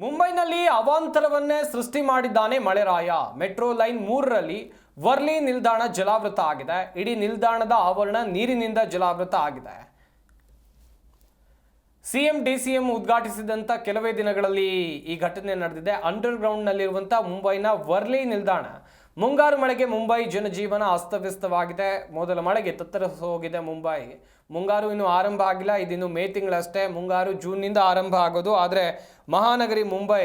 ಮುಂಬೈನಲ್ಲಿ ಅವಾಂತರವನ್ನೇ ಸೃಷ್ಟಿ ಮಾಡಿದ್ದಾನೆ ಮಳೆರಾಯ. ಮೆಟ್ರೋ ಲೈನ್ 3ರಲ್ಲಿ ವರ್ಲಿ ನಿಲ್ದಾಣ ಜಲಾವೃತ ಆಗಿದೆ. ಇಡೀ ನಿಲ್ದಾಣದ ಆವರಣ ನೀರಿನಿಂದ ಜಲಾವೃತ ಆಗಿದೆ. ಸಿಎಂ ಡಿಸಿಎಂ ಉದ್ಘಾಟಿಸಿದಂತ ಕೆಲವೇ ದಿನಗಳಲ್ಲಿ ಈ ಘಟನೆ ನಡೆದಿದೆ. ಅಂಡರ್ ಗ್ರೌಂಡ್ ನಲ್ಲಿರುವಂತಹ ಮುಂಬೈನ ವರ್ಲಿ ನಿಲ್ದಾಣ ಮುಂಗಾರು ಮಳೆಗೆ ಮುಂಬೈ ಜನಜೀವನ ಅಸ್ತವ್ಯಸ್ತವಾಗಿದೆ. ಮೊದಲ ಮಳೆಗೆ ತತ್ತರಿಸಿ ಹೋಗಿದೆ ಮುಂಬೈ. ಮುಂಗಾರು ಇನ್ನು ಆರಂಭ ಆಗಿಲ್ಲ, ಇದಿನ್ನು ಮೇ ತಿಂಗಳಷ್ಟೇ. ಮುಂಗಾರು ಜೂನ್ನಿಂದ ಆರಂಭ ಆಗೋದು. ಆದರೆ ಮಹಾನಗರಿ ಮುಂಬೈ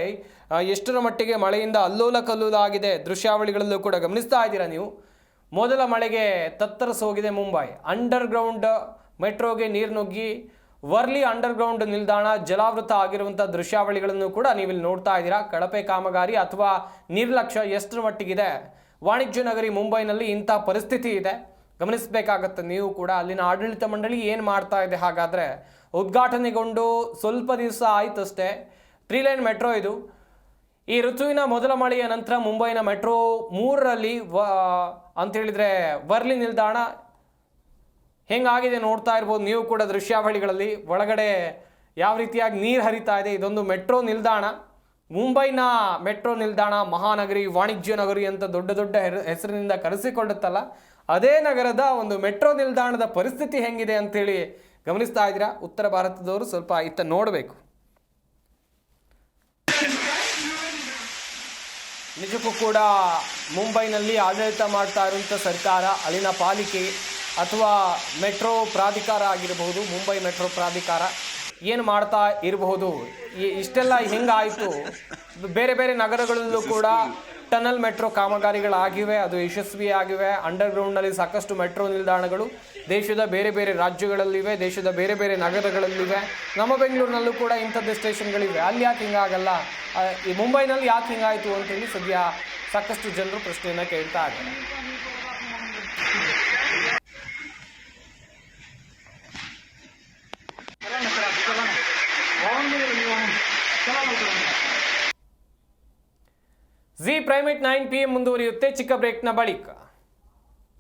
ಎಷ್ಟರ ಮಟ್ಟಿಗೆ ಮಳೆಯಿಂದ ಅಲ್ಲೋಲ ಕಲ್ಲೋಲ ಆಗಿದೆ ದೃಶ್ಯಾವಳಿಗಳಲ್ಲೂ ಕೂಡ ಗಮನಿಸ್ತಾ ಇದ್ದೀರಾ ನೀವು. ಮೊದಲ ಮಳೆಗೆ ತತ್ತರಿಸಿ ಹೋಗಿದೆ ಮುಂಬೈ. ಅಂಡರ್ ಗ್ರೌಂಡ್ ಮೆಟ್ರೋಗೆ ನೀರು ನುಗ್ಗಿ ವರ್ಲಿ ಅಂಡರ್ ಗ್ರೌಂಡ್ ನಿಲ್ದಾಣ ಜಲಾವೃತ ಆಗಿರುವಂಥ ದೃಶ್ಯಾವಳಿಗಳನ್ನು ಕೂಡ ನೀವಿಲ್ಲಿ ನೋಡ್ತಾ ಇದ್ದೀರಾ. ಕಳಪೆ ಕಾಮಗಾರಿ ಅಥವಾ ನಿರ್ಲಕ್ಷ್ಯ ಎಷ್ಟರ ಮಟ್ಟಿಗಿದೆ. ವಾಣಿಜ್ಯ ನಗರಿ ಮುಂಬೈನಲ್ಲಿ ಇಂಥ ಪರಿಸ್ಥಿತಿ ಇದೆ, ಗಮನಿಸಬೇಕಾಗತ್ತೆ ನೀವು ಕೂಡ. ಅಲ್ಲಿನ ಆಡಳಿತ ಮಂಡಳಿ ಏನು ಮಾಡ್ತಾ ಇದೆ ಹಾಗಾದರೆ? ಉದ್ಘಾಟನೆಗೊಂಡು ಸ್ವಲ್ಪ ದಿವಸ ಆಯ್ತಷ್ಟೇ. 3 ಲೈನ್ ಮೆಟ್ರೋ ಇದು. ಈ ಋತುವಿನ ಮೊದಲ ಮಳೆಯ ನಂತರ ಮುಂಬೈನ ಮೆಟ್ರೋ 3ರಲ್ಲಿ ಅಂತೇಳಿದರೆ ವರ್ಲಿ ನಿಲ್ದಾಣ ಹೆಂಗಾಗಿದೆ ನೋಡ್ತಾ ಇರ್ಬೋದು ನೀವು ಕೂಡ ದೃಶ್ಯಾವಳಿಗಳಲ್ಲಿ. ಒಳಗಡೆ ಯಾವ ರೀತಿಯಾಗಿ ನೀರು ಹರಿತಾ ಇದೆ. ಇದೊಂದು ಮೆಟ್ರೋ ನಿಲ್ದಾಣ, ಮುಂಬೈನ ಮೆಟ್ರೋ ನಿಲ್ದಾಣ. ಮಹಾನಗರಿ, ವಾಣಿಜ್ಯ ನಗರಿ ಅಂತ ದೊಡ್ಡ ದೊಡ್ಡ ಹೆಸರಿನಿಂದ ಕರೆಸಿಕೊಳ್ಳುತ್ತಲ್ಲ, ಅದೇ ನಗರದ ಒಂದು ಮೆಟ್ರೋ ನಿಲ್ದಾಣದ ಪರಿಸ್ಥಿತಿ ಹೆಂಗಿದೆ ಅಂತೇಳಿ ಗಮನಿಸ್ತಾ ಇದ್ದೀರಾ. ಉತ್ತರ ಭಾರತದವರು ಸ್ವಲ್ಪ ಇತ್ತ ನೋಡಬೇಕು. ನಿಜಕ್ಕೂ ಕೂಡ ಮುಂಬೈನಲ್ಲಿ ಆಡಳಿತ ಮಾಡ್ತಾ ಇರುವಂಥ ಸರ್ಕಾರ, ಅಲ್ಲಿನ ಪಾಲಿಕೆ ಅಥವಾ ಮೆಟ್ರೋ ಪ್ರಾಧಿಕಾರ ಆಗಿರಬಹುದು, ಮುಂಬೈ ಮೆಟ್ರೋ ಪ್ರಾಧಿಕಾರ ಏನು ಮಾಡ್ತಾ ಇರಬಹುದು? ಇಷ್ಟೆಲ್ಲ ಹೆಂಗಾಯಿತು? ಬೇರೆ ಬೇರೆ ನಗರಗಳಲ್ಲೂ ಕೂಡ ಟನಲ್ ಮೆಟ್ರೋ ಕಾಮಗಾರಿಗಳಾಗಿವೆ, ಅದು ಯಶಸ್ವಿಯಾಗಿವೆ. ಅಂಡರ್ ಗ್ರೌಂಡ್ನಲ್ಲಿ ಸಾಕಷ್ಟು ಮೆಟ್ರೋ ನಿಲ್ದಾಣಗಳು ದೇಶದ ಬೇರೆ ಬೇರೆ ರಾಜ್ಯಗಳಲ್ಲಿವೆ, ದೇಶದ ಬೇರೆ ಬೇರೆ ನಗರಗಳಲ್ಲಿವೆ. ನಮ್ಮ ಬೆಂಗಳೂರಿನಲ್ಲೂ ಕೂಡ ಇಂಥದ್ದು ಸ್ಟೇಷನ್ಗಳಿವೆ. ಅಲ್ಲಿ ಯಾಕೆ ಹಿಂಗಾಗಲ್ಲ, ಈ ಮುಂಬೈನಲ್ಲಿ ಯಾಕೆ ಹಿಂಗಾಯಿತು ಅಂತೇಳಿ ಸದ್ಯ ಸಾಕಷ್ಟು ಜನರು ಪ್ರಶ್ನೆಯನ್ನು ಕೇಳ್ತಾ ಇದ್ದಾರೆ. ಜಿ ಪ್ರೈಮ್ 9 PM ಮುಂದುವರಿಯುತ್ತೆ ಚಿಕ್ಕ ಬ್ರೇಕ್ನ ಬಳಿಕ.